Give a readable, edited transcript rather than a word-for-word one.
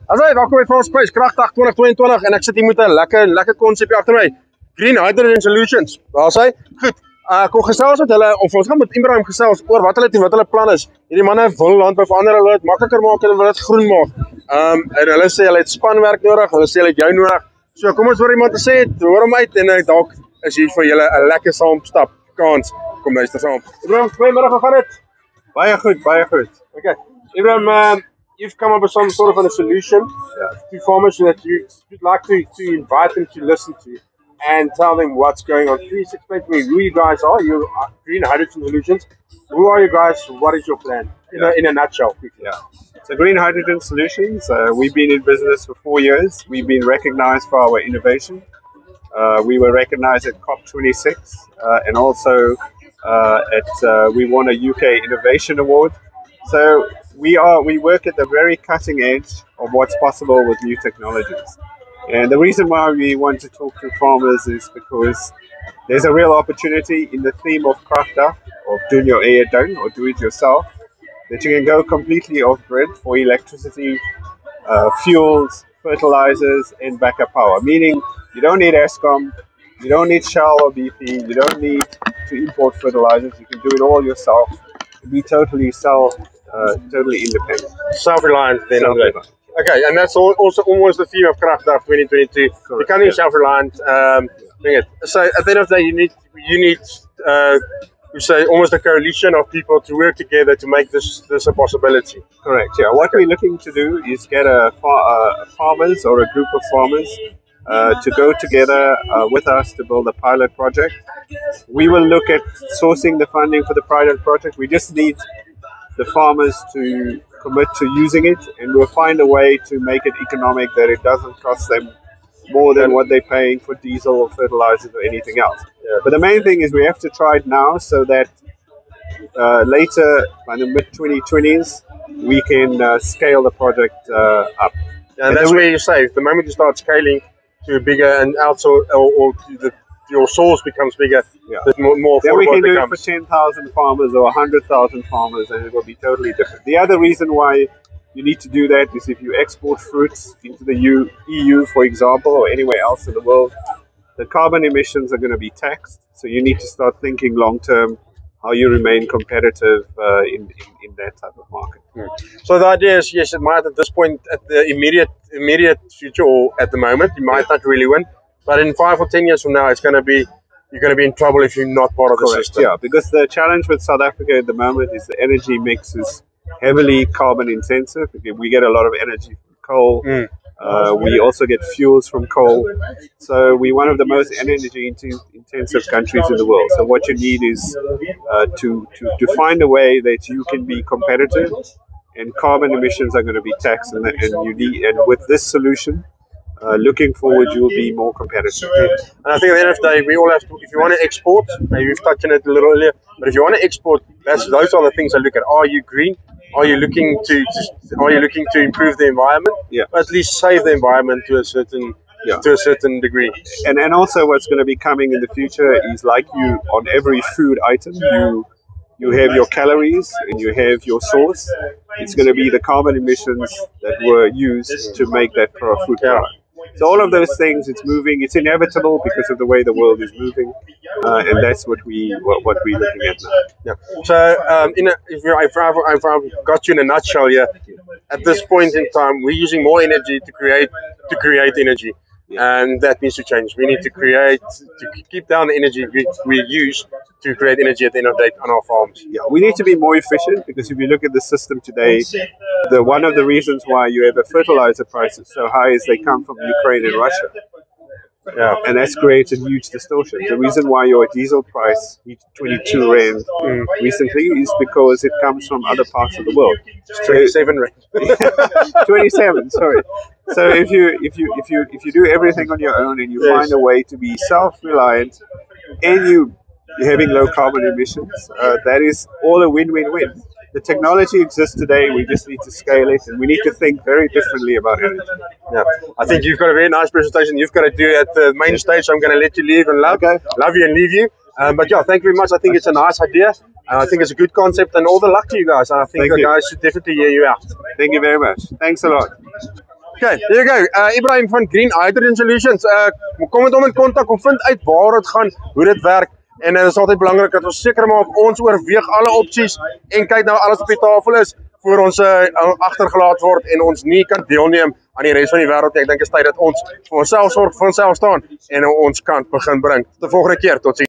Asai, welkom by Farmspace, Kragdag 2022 en ek sit hier met 'n lekker konsepie agter my. Green Hydrogen Solutions. Daar sê, goed. Kom gesels met hulle of ons gaan met Ibrahim gesels oor wat hulle doen, wat hulle plan is. Hierdie manne wil landbou verander, hulle wil dit makliker maak en hulle wil dit groen maak. En hulle sê hulle het spanwerk nodig, hulle sê hulle het jou nodig. So kom ons hoor iemand te sê, hoor hom uit en dalk is hier vir julle 'n lekker saamstap kans. Kom luister saam. Ibrahim, goeiemiddag, hoe gaan dit? Baie goed, baie goed. Okay. Ibrahim, you've come up with some sort of a solution to farmers that you'd like to invite them to listen to and tell them what's going on. Please explain to me who you guys are. You are Green Hydrogen Solutions. Who are you guys? What is your plan? In a nutshell. Yeah. So Green Hydrogen Solutions, we've been in business for 4 years. We've been recognized for our innovation. We were recognized at COP26 and also we won a UK Innovation Award. So we work at the very cutting edge of what's possible with new technologies. And the reason why we want to talk to farmers is because there's a real opportunity in the theme of Krag, of doing your eie ding or do it yourself, that you can go completely off grid for electricity, fuels, fertilizers, and backup power. Meaning you don't need Eskom, you don't need Shell or BP, you don't need to import fertilizers. You can do it all yourself. Be totally independent. Self-reliant then. Okay, and that's also almost the theme of Kragdag 2022. Correct, Becoming self-reliant. So at the end of the day, you need we say almost a coalition of people to work together to make this a possibility. Correct. Yeah. What we're looking to do is get farmers or a group of farmers to go together with us to build a pilot project. We will look at sourcing the funding for the pilot project. We just need the farmers to commit to using it, and we'll find a way to make it economic, that it doesn't cost them more than what they're paying for diesel or fertilizers or anything else. Yeah. But the main thing is we have to try it now so that later, by the mid-2020s, we can scale the project up. And that's where you say, the moment you start scaling to bigger and also your source becomes bigger, the more then we can do it it for 10,000 farmers or 100,000 farmers, and it will be totally different. The other reason why you need to do that is if you export fruits into the EU, for example, or anywhere else in the world, the carbon emissions are going to be taxed. So you need to start thinking long term how you remain competitive in that type of market. So the idea is, yes, it might at this point, at the immediate future or at the moment, you might not really win. But in 5 or 10 years from now, you're going to be in trouble if you're not part of the system. Yeah, because the challenge with South Africa at the moment is the energy mix is heavily carbon intensive. We get a lot of energy from coal. We also get fuels from coal. So we're one of the most energy intensive countries in the world. So what you need is to find a way that you can be competitive, and carbon emissions are going to be taxed. And with this solution, looking forward, you'll be more competitive. And I think at the end of the day, we all have to, if you want to export, maybe we've touched on it a little earlier, but if you want to export, those are the things I look at. Are you green? Are you looking to improve the environment? Yeah. Or at least save the environment to a certain degree. And also what's going to be coming in the future is, like you, on every food item, you have your calories and you have your source. It's going to be the carbon emissions that were used to make that food product. So all of those things, it's moving. It's inevitable because of the way the world is moving, and that's what we're looking at now. Yeah. So, if I've got you in a nutshell here, at this point in time, we're using more energy to create energy, and that needs to change. We need to keep down the energy we use to create energy at the end of the day on our farms. Yeah, we need to be more efficient, because if you look at the system today, one of the reasons why you have a fertilizer prices so high is they come from Ukraine and Russia. Yeah, and that's created huge distortion. The reason why your diesel price hit 22 rand recently is because it comes from other parts of the world. 27 rand. 27, sorry. So if you do everything on your own and you find a way to be self-reliant and you're having low carbon emissions, that is all a win-win-win. The technology exists today, we just need to scale it, and we need to think very differently about energy. Yeah, I think you've got a very nice presentation. You've got to do at the main stage, so I'm going to let you leave and love you and leave you. But yeah, thank you very much. I think it's a nice idea. I think it's a good concept, and all the luck to you guys. I think the guys should definitely hear you out. Thank you very much. Thanks a lot. Okay, there you go. Ibrahim van Green Hydrogen Solutions. Kom met hom in kontak om vind uit waar dit gaan, hoe dit werk. En dit is altyd belangrik dat ons seker maak ons oorweeg alle opsies en kyk nou alles op die tafel is voor ons agtergelaat word en ons nie kan deelneem aan die res van die wêreld nie. Ek dink dit is tyd dat ons vir onsself sorg, vir onsself staan en ons kant begin bring. Tot die volgende keer. Totsiens.